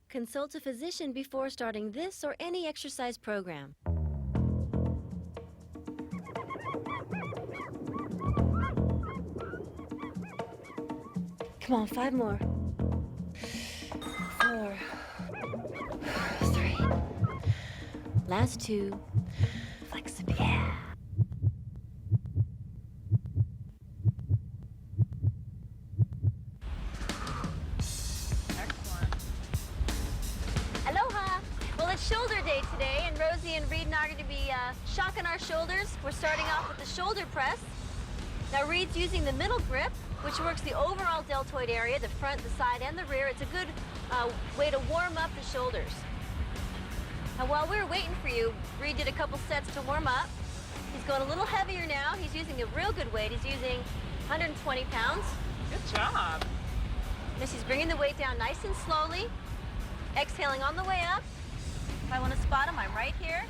Consult a physician before starting this or any exercise program. Come on, 5 more. 4, 3. Last 2. Flex it, yeah. Excellent. Aloha! Well, it's shoulder day today, and Rosie and Reed and I are going to be shocking our shoulders. We're starting off with the shoulder press. Now, Reed's using the middle grip, which works the overall deltoid area, the front, the side, and the rear. It's a good way to warm up the shoulders. Now, while we were waiting for you, Reed did a couple sets to warm up. He's going a little heavier now. He's using a real good weight. He's using 120 pounds. Good job. Notice he's bringing the weight down nice and slowly, exhaling on the way up. If I want to spot him, I'm right here.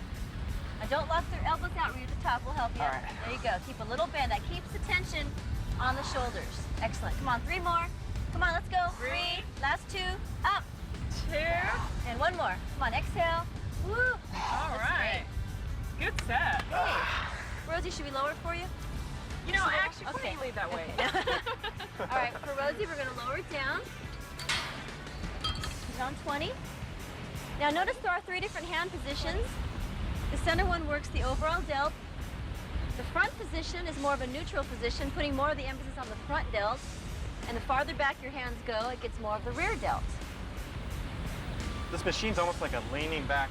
Now, don't lock their elbows out. Reed at the top will help you. All right. There you go. Keep a little bend. That keeps the tension on the shoulders. Excellent. Come on, 3 more. Come on, let's go. 3. Last 2. Up. 2. And 1 more. Come on, exhale. Woo. All That's right. Good set. great. Hey. Rosie, should we lower it for you? You know, Slow? actually, why don't you leave that way? All right, for Rosie, we're going to lower it down. He's on 20. Now, notice there are 3 different hand positions. The center one works the overall delt. The front position is more of a neutral position, putting more of the emphasis on the front delt. And the farther back your hands go, it gets more of the rear delt. This machine's almost like a leaning back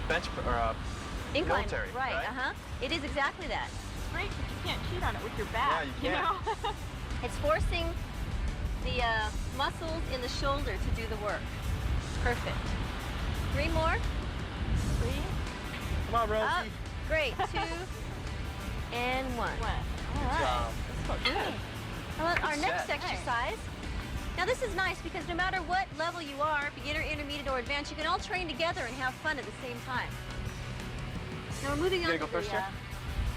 bench or Incline, military, right? right? Uh-huh. It is exactly that. Great, but you can't cheat on it with your back. Yeah, you can't. know? It's forcing the muscles in the shoulder to do the work. Perfect. 3 more. 3. Come on, Rosie. Up. Great. 2 and 1. All Good right. job. This felt good. Now, our Good next set. exercise. Now, this is nice because no matter what level you are, beginner, intermediate, or advanced, you can all train together and have fun at the same time. Now, we're moving on You to gonna go first, the... Jen?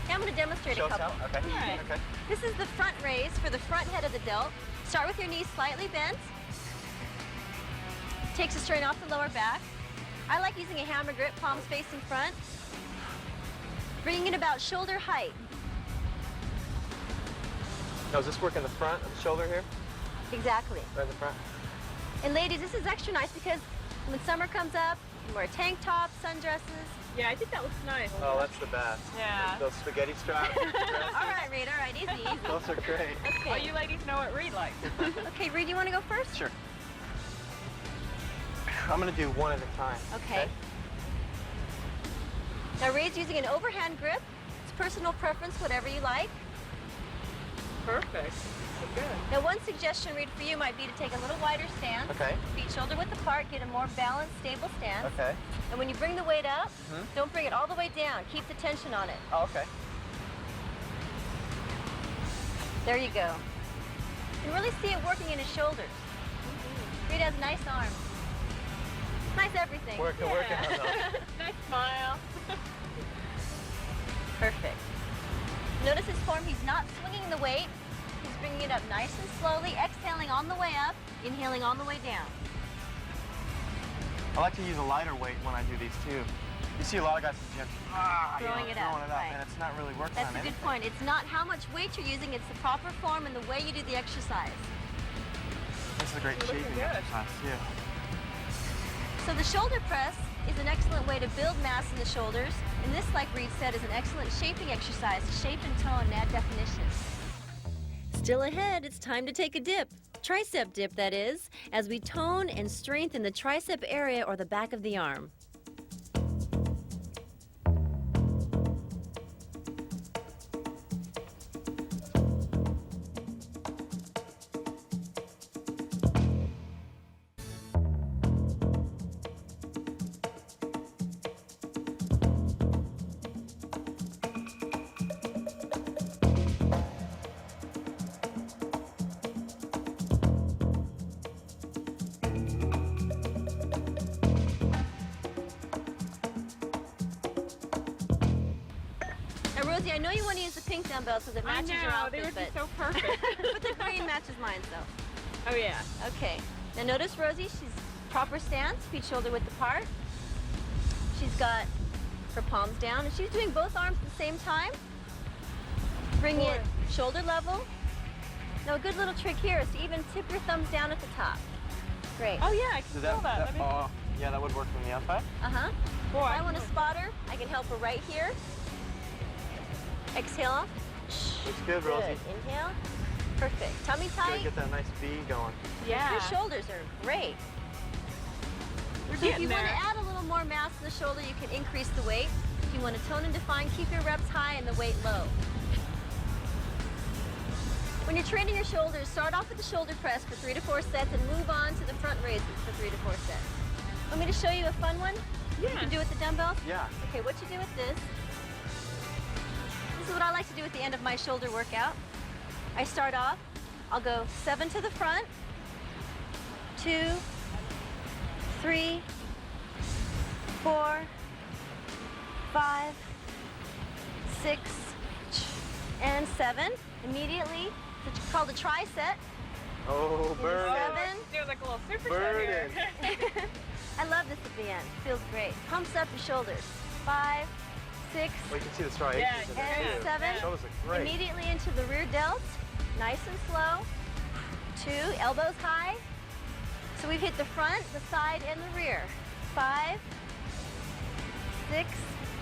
Yeah, I'm going to demonstrate Show a us couple. how? Okay. All right. Okay. This is the front raise for the front head of the delt. Start with your knees slightly bent. Takes the strain off the lower back. I like using a hammer grip, palms facing front. Bringing it about shoulder height. Now, is this working the front of the shoulder here? Exactly. Right in the front? And ladies, this is extra nice because when summer comes up, you can wear tank tops, sundresses. Yeah, I think that looks nice. Oh, that's the best. Yeah. Those spaghetti straps. All right, Reed, all right, easy, easy. Those are great. All Okay, you ladies know what Reed likes. okay, Reed, you want to go first? Sure. I'm gonna do one at a time. Okay. Now, Reed's using an overhand grip. It's personal preference, whatever you like. Perfect. Good. Now, one suggestion, Reed, for you might be to take a little wider stance. Okay. Feet shoulder width apart, get a more balanced, stable stance. Okay. And when you bring the weight up, Mhm. don't bring it all the way down. Keep the tension on it. Oh, okay. There you go. You can really see it working in his shoulders. Reed has nice arms. Nice everything. Working on those. Nice smile. Perfect. Notice his form. He's not swinging the weight. He's bringing it up nice and slowly, exhaling on the way up, inhaling on the way down. I like to use a lighter weight when I do these too. You see a lot of guys in the gym Throwing it up, throwing it up, right. and it's not really working That's on a good anything. point. It's not how much weight you're using, it's the proper form and the way you do the exercise. This is a great You're looking shaping good. exercise too. So the shoulder press is an excellent way to build mass in the shoulders. And this, like Reed said, is an excellent shaping exercise to shape and tone and add definition. Still ahead, it's time to take a dip. Tricep dip, that is, as we tone and strengthen the tricep area or the back of the arm. Rosie, I know you want to use the pink dumbbells because it matches your they outfit, would be but so perfect. but the green matches mine, so. Oh yeah. Okay. Now notice Rosie, she's proper stance, feet shoulder width apart. She's got her palms down, and she's doing both arms at the same time. Bring it shoulder level. Now a good little trick here is to even tip your thumbs down at the top. Great. Oh yeah, I can feel that. Oh, yeah, that would work from the outside. Uh-huh. Boy, If I want to spot her, I can help her right here. Exhale. Looks good, Rosie. Inhale. Perfect. Tummy Gotta tight. get that nice V going. yeah. Your shoulders are great. We're So if getting you want there. to add a little more mass in the shoulder, you can increase the weight. If you want to tone and define, keep your reps high and the weight low. When you're training your shoulders, start off with the shoulder press for 3 to 4 sets and move on to the front raises for 3 to 4 sets. Want me to show you a fun one? You Yeah. can do with the dumbbells? Yeah. Okay, what you do with this is what I like to do at the end of my shoulder workout. I start off, I'll go 7 to the front, 2, 3, 4, 5, 6, and 7. Immediately, it's called a tricep. Oh, bird. Seven. There's like a little superset here. I love this at the end. Feels great. Pumps up your shoulders. 5, 6, Well, you can see the striations Yeah, in there, and too. 7. Shoulders look great. Immediately into the rear delt. Nice and slow. 2, elbows high. So we've hit the front, the side, and the rear. 5, 6,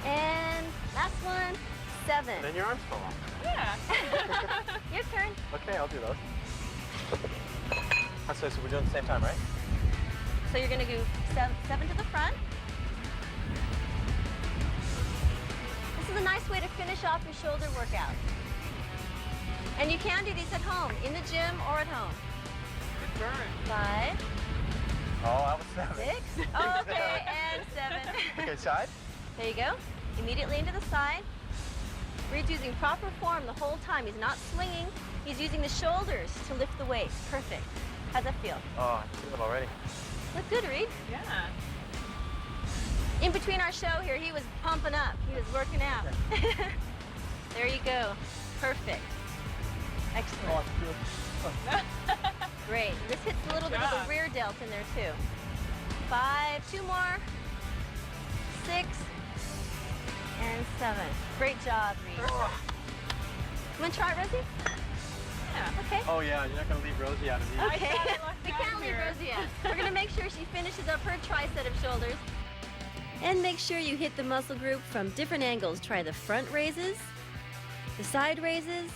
and last one, 7. And then your arms fall off. Yeah. Your turn. Okay, I'll do those. So we're doing it at the same time, right? So you're gonna go 7 to the front. This is a nice way to finish off your shoulder workout. And you can do these at home, in the gym or at home. Good burn. 5, Oh, that was 7. 6, okay, and 7. Okay, side. There you go. Immediately into the side. Reed's using proper form the whole time. He's not swinging. He's using the shoulders to lift the weight. Perfect. How's that feel? Oh, I feel it already. Look good, Reed. Yeah. In between our show here, he was pumping up. He was working out. There you go. Perfect. Excellent. Great. This hits a little bit of job. the rear delt in there too. 5, 2 more. 6, and 7. Great job, Reed. You want to try it, Rosie? Yeah. Okay. Oh, yeah, you're not going to leave Rosie out of these. I Okay. thought I left We down can't leave here. Rosie out. We're going to make sure she finishes up her tri-set of shoulders. And make sure you hit the muscle group from different angles. Try the front raises, the side raises,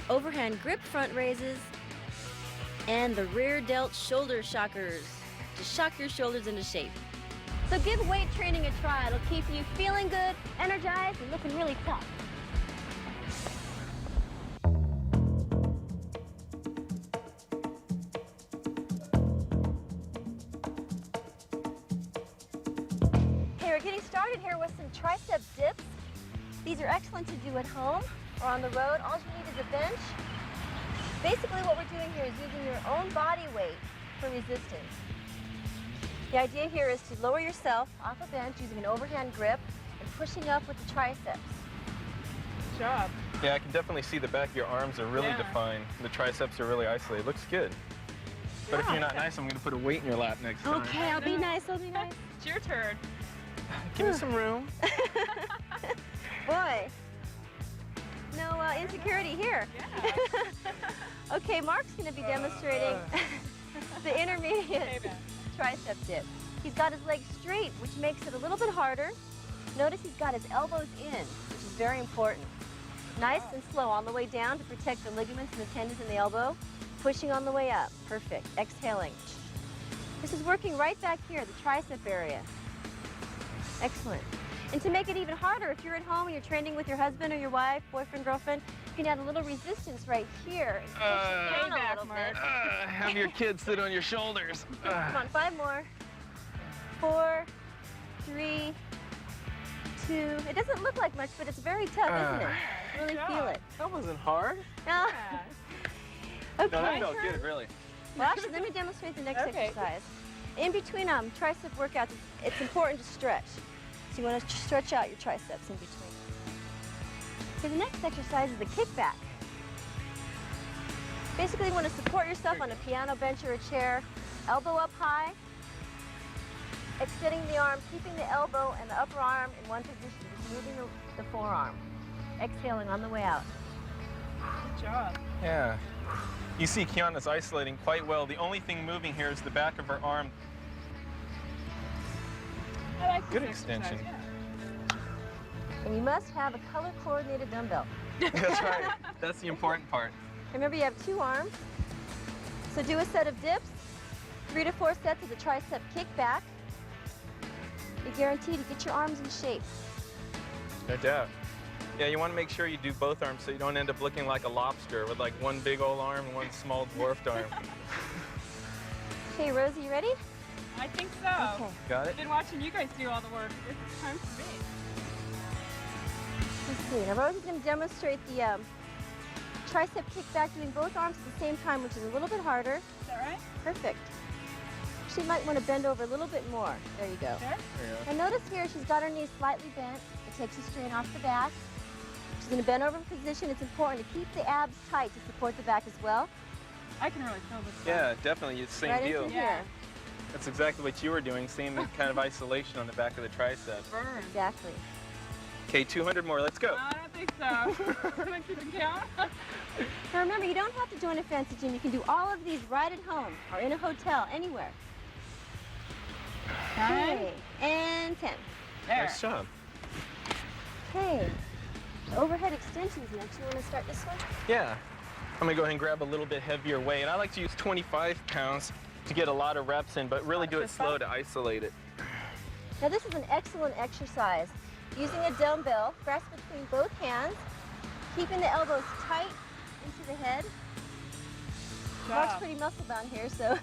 overhand grip front raises, and the rear delt shoulder shockers to shock your shoulders into shape. So give weight training a try. It'll keep you feeling good, energized, and looking really tough. Okay, we're getting started here with some tricep dips. These are excellent to do at home or on the road. All you need is a bench. Basically what we're doing here is using your own body weight for resistance. The idea here is to lower yourself off a bench using an overhand grip and pushing up with the triceps. Good job. Yeah, I can definitely see the back of your arms are really Yeah. defined. The triceps are really isolated. Looks good. But if Yeah. you're not nice, I'm going to put a weight in your lap next time. Okay, I'll be nice, I'll be nice. It's your turn. Give me some room. Boy, no insecurity here. Yeah. Okay, Mark's gonna be demonstrating the intermediate Okay, Ben. tricep dip. He's got his legs straight, which makes it a little bit harder. Notice he's got his elbows in, which is very important. Nice and slow on the way down to protect the ligaments and the tendons in the elbow. Pushing on the way up. Perfect. Exhaling. This is working right back here, the tricep area. Excellent. And to make it even harder, if you're at home and you're training with your husband or your wife, boyfriend, girlfriend, you can add a little resistance right here and push it down Way a little back, bit. Have your kids sit on your shoulders. Come on, 5 more. 4, 3, 2. It doesn't look like much, but it's very tough, isn't it? Really Good feel job. it. That wasn't hard. No. Yeah. Okay. No, that felt good, really. Well, actually, let me demonstrate the next Okay. exercise. In between tricep workouts, it's important to stretch. So you want to stretch out your triceps in between. So the next exercise is the kickback. Basically, you want to support yourself on a piano bench or a chair, elbow up high, Extending the arm, keeping the elbow and the upper arm in one position, just moving the forearm. Exhaling on the way out. Good job. Yeah. You see Kiana's isolating quite well. The only thing moving here is the back of her arm. I like this Good exercise, extension. yeah. And you must have a color-coordinated dumbbell. That's right. That's the important part. Remember, you have 2 arms. So do a set of dips, 3 to 4 sets of the tricep kickback. You're guaranteed to get your arms in shape. No doubt. Yeah, you want to make sure you do both arms so you don't end up looking like a lobster with like one big old arm and one small dwarfed arm. Okay, Rosie, you ready? I think so. Okay. Got it? I've been watching you guys do all the work. It's time for me. Let's see. Now, Rosie's going to demonstrate the tricep kickback doing both arms at the same time, which is a little bit harder. Is that right? Perfect. She might want to bend over a little bit more. There you go. Sure. There you go. And notice here she's got her knees slightly bent. It takes the strain off the back. She's going to bend over in position. It's important to keep the abs tight to support the back as well. I can really feel this. Yeah, definitely. It's the same Right deal. into Yeah. here. That's exactly what you were doing, same kind of isolation on the back of the tricep. Burn. Exactly. Okay, 200 more. Let's go. I don't think so. Can I keep it count? Now remember, you don't have to join a fancy gym. You can do all of these right at home or in a hotel, anywhere. 9. Okay, and 10. There. Nice job. Okay, overhead extensions next. You want to start this one? Yeah. I'm gonna go ahead and grab a little bit heavier weight. I like to use 25 pounds to get a lot of reps in, but really do it slow to isolate it. Now this is an excellent exercise. Using a dumbbell, grasp between both hands, keeping the elbows tight into the head. Mark's pretty muscle bound here, so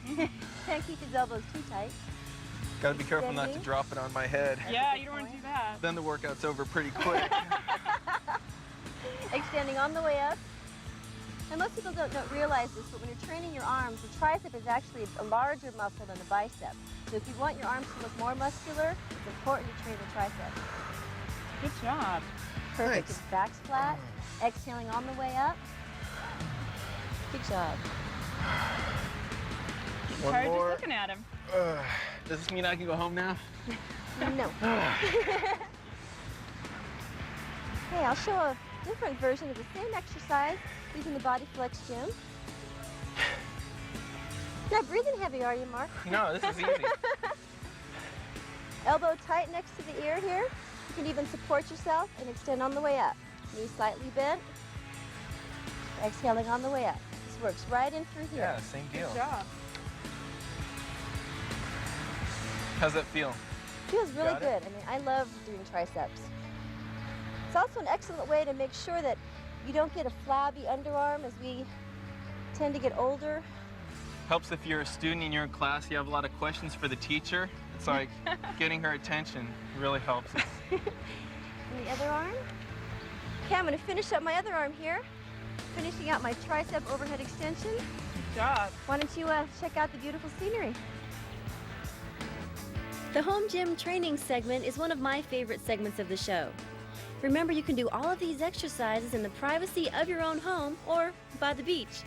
can't keep his elbows too tight. Gotta be careful not to Extending. drop it on my head. Yeah, you don't want to do that. Then the workout's over pretty quick. Extending on the way up. And most people don't realize this, but when you're training your arms, the tricep is actually a larger muscle than the bicep. So if you want your arms to look more muscular, it's important to train the tricep. Good job. Perfect. Nice. Just back's flat. Exhaling on the way up. Good job. One Tired more. just looking at him. Does this mean I can go home now? No. Okay, I'll show a different version of the same exercise using the Body Flex gym. Not breathing heavy, are you, Mark? No, this is easy. Elbow tight next to the ear here. You can even support yourself and extend on the way up. Knees slightly bent. Exhaling on the way up. This works right in through here. Yeah, same deal. Good job. How's that feel? Feels really Got good. it? I mean, I love doing triceps. It's also an excellent way to make sure that you don't get a flabby underarm as we tend to get older. Helps if you're a student and you're in class, you have a lot of questions for the teacher. It's like getting her attention really helps. And the other arm. Okay, I'm going to finish up my other arm here. Finishing out my tricep overhead extension. Good job. Why don't you check out the beautiful scenery? The home gym training segment is one of my favorite segments of the show. Remember, you can do all of these exercises in the privacy of your own home or by the beach.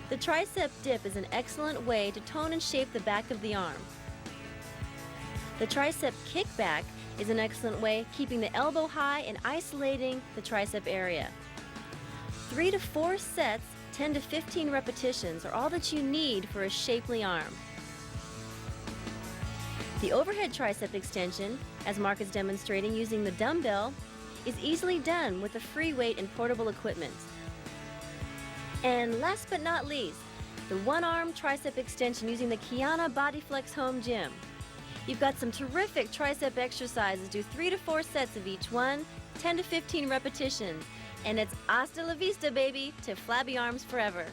The tricep dip is an excellent way to tone and shape the back of the arm. The tricep kickback is an excellent way keeping the elbow high and isolating the tricep area. 3 to 4 sets, 10 to 15 repetitions are all that you need for a shapely arm. The overhead tricep extension, as Mark is demonstrating using the dumbbell, is easily done with the free weight and portable equipment. And last but not least, the one-arm tricep extension using the Kiana Body Flex Home Gym. You've got some terrific tricep exercises. Do 3 to 4 sets of each one, 10 to 15 repetitions, and it's hasta la vista, baby, to flabby arms forever.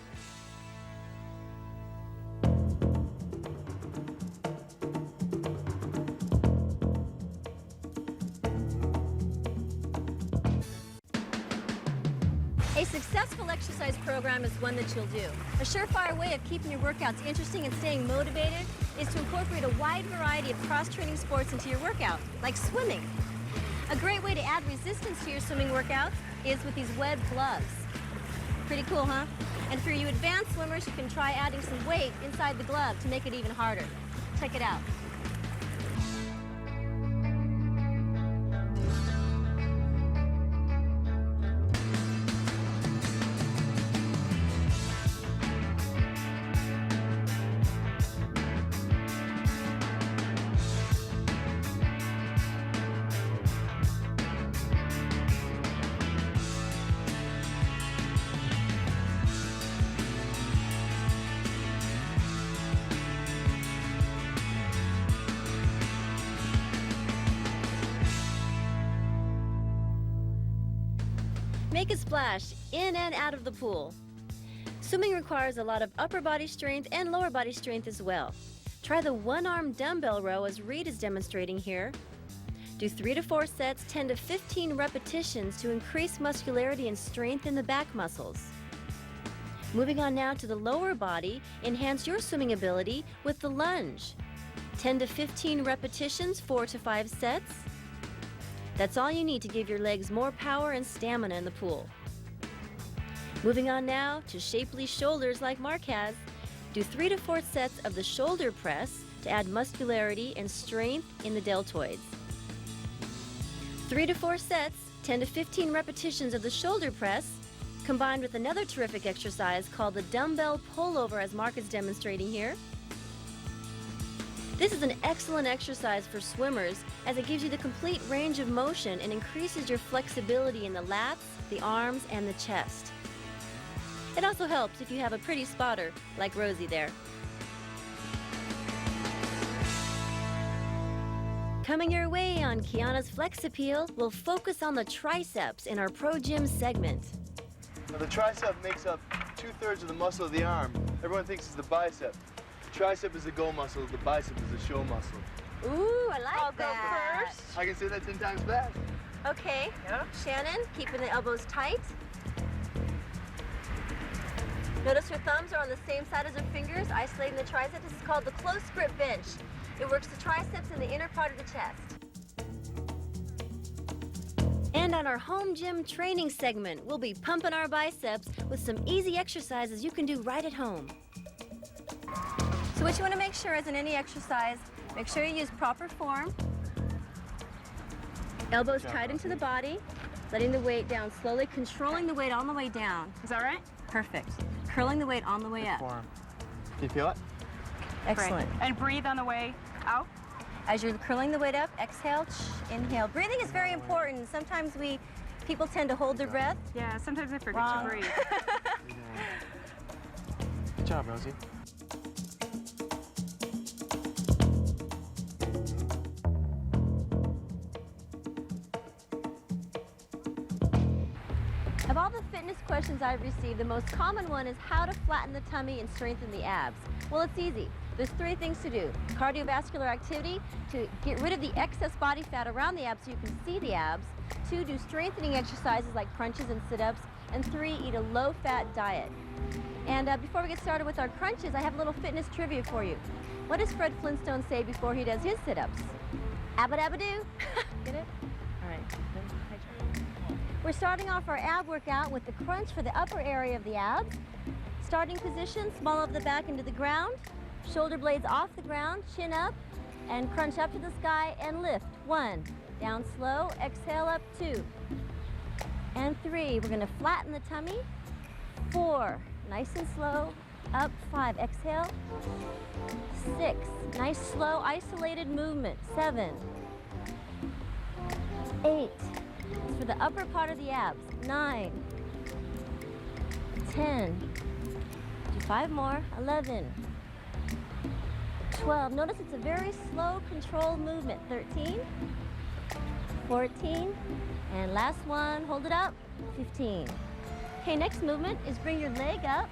A successful exercise program is one that you'll do. A surefire way of keeping your workouts interesting and staying motivated is to incorporate a wide variety of cross-training sports into your workout, like swimming. A great way to add resistance to your swimming workouts is with these web gloves. Pretty cool, huh? And for you advanced swimmers, you can try adding some weight inside the glove to make it even harder. Check it out. Make a splash in and out of the pool. Swimming requires a lot of upper body strength and lower body strength as well. Try the one-arm dumbbell row as Reed is demonstrating here. Do 3 to 4 sets, 10 to 15 repetitions to increase muscularity and strength in the back muscles. Moving on now to the lower body, enhance your swimming ability with the lunge. 10 to 15 repetitions, 4 to 5 sets. That's all you need to give your legs more power and stamina in the pool. Moving on now to shapely shoulders like Mark has. Do 3 to 4 sets of the shoulder press to add muscularity and strength in the deltoids. 3 to 4 sets, 10 to 15 repetitions of the shoulder press, combined with another terrific exercise called the dumbbell pullover as Mark is demonstrating here. This is an excellent exercise for swimmers as it gives you the complete range of motion and increases your flexibility in the lats, the arms, and the chest. It also helps if you have a pretty spotter like Rosie there. Coming your way on Kiana's Flex Appeal, we'll focus on the triceps in our Pro Gym segment. Now, the tricep makes up 2/3 of the muscle of the arm. Everyone thinks it's the bicep. The tricep is the go muscle, the bicep is the show muscle. Ooh, I like I'll go that. first. I can say that 10 times fast. Okay, Yeah. Shannon, keeping the elbows tight. Notice her thumbs are on the same side as her fingers, isolating the triceps. This is called the close grip bench. It works the triceps and the inner part of the chest. And on our home gym training segment, we'll be pumping our biceps with some easy exercises you can do right at home. So what you want to make sure is in any exercise, make sure you use proper form. Elbows tight into the body, letting the weight down slowly, controlling the weight on the way down. Is that right? Perfect. Curling the weight on the way up. Form. Do you feel it? Excellent. Great. And breathe on the way out. As you're curling the weight up, exhale, inhale. Breathing is very important. Sometimes people tend to hold their breath. Yeah, sometimes I forget Wrong. to breathe. Good job, Rosie. Of all the fitness questions I've received, the most common one is how to flatten the tummy and strengthen the abs. Well, it's easy. There's 3 things to do. Cardiovascular activity to get rid of the excess body fat around the abs so you can see the abs. 2, do strengthening exercises like crunches and sit-ups. And 3, eat a low-fat diet. And before we get started with our crunches, I have a little fitness trivia for you. What does Fred Flintstone say before he does his sit-ups? Abba-dabba-doo. Get it? All right. We're starting off our ab workout with the crunch for the upper area of the abs. Starting position, small of the back into the ground. Shoulder blades off the ground, chin up, and crunch up to the sky and lift. 1, down slow, exhale up 2, and 3. We're gonna flatten the tummy. 4, nice and slow, up 5, exhale. 6, nice slow isolated movement. 7, 8, for the upper part of the abs. 9, 10, do 5 more, 11, 12. Notice it's a very slow, controlled movement. 13, 14, and last one, hold it up, 15. Okay, next movement is bring your leg up,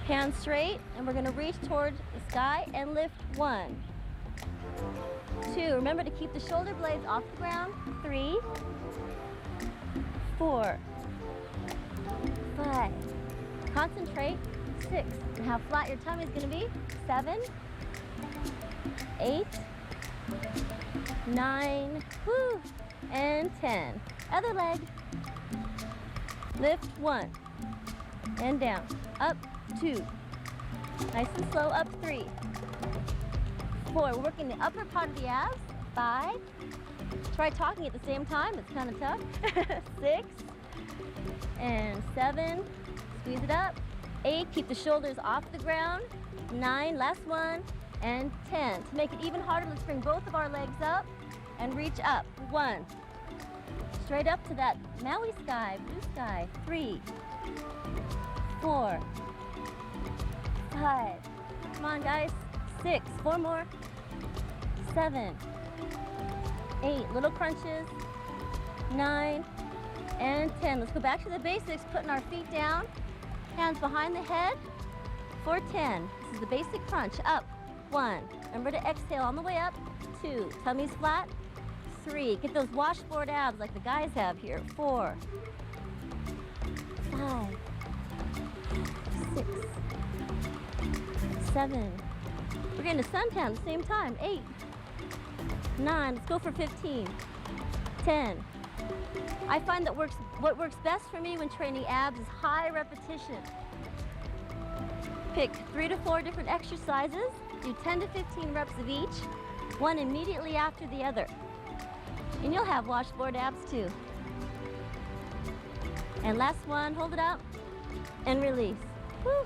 hands straight, and we're gonna reach toward the sky and lift. 1, 2, remember to keep the shoulder blades off the ground. 3, 4, 5, concentrate. 6, and how flat your tummy is gonna be. 7, 8, 9, whoo, and 10. Other leg. Lift. 1, and down. Up 2. Nice and slow. Up 3. 4. We're working the upper part of the abs. 5. Try talking at the same time. It's kind of tough. 6 and 7. Squeeze it up. 8, keep the shoulders off the ground. 9, last one, and 10. To make it even harder, let's bring both of our legs up and reach up. 1, straight up to that Maui sky, blue sky. 3, 4, 5, come on guys. 6, 4 more. 7, 8, little crunches. 9, and 10. Let's go back to the basics, putting our feet down, hands behind the head for 10. This is the basic crunch. Up, 1. Remember to exhale on the way up. 2, tummy's flat. 3, get those washboard abs like the guys have here. 4, 5, 6, 7. We're getting a suntan at the same time. 8, 9, let's go for 15, 10. I find that what works best for me when training abs is high repetition. Pick 3 to 4 different exercises, do 10 to 15 reps of each, one immediately after the other. And you'll have washboard abs too. And last one, hold it up and release. Whew.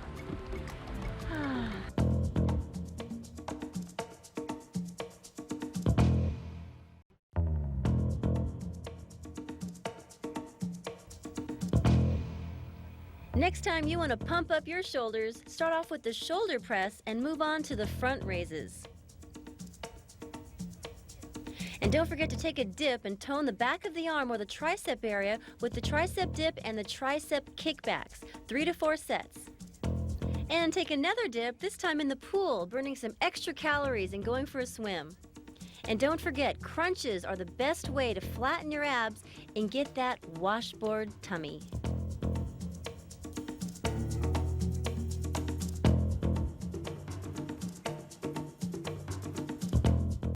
Next time you want to pump up your shoulders, start off with the shoulder press and move on to the front raises. And don't forget to take a dip and tone the back of the arm or the tricep area with the tricep dip and the tricep kickbacks, 3 to 4 sets. And take another dip, this time in the pool, burning some extra calories and going for a swim. And don't forget, crunches are the best way to flatten your abs and get that washboard tummy.